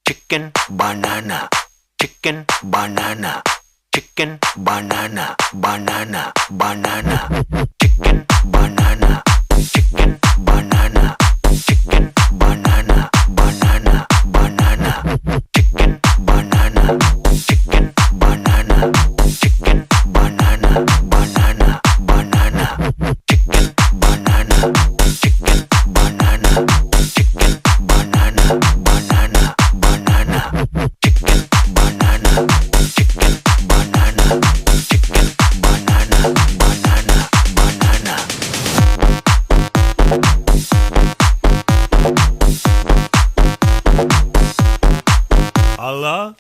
chicken banana, chicken banana, chicken banana, banana, banana, chicken banana, chicken banana, chicken banana, banana, banana, chicken banana, chicken banana, chicken banana, banana, banana, chicken banana, chicken banana, chicken banana, banana, banana, chicken banana, chicken banana, chicken banana, banana, banana. Allah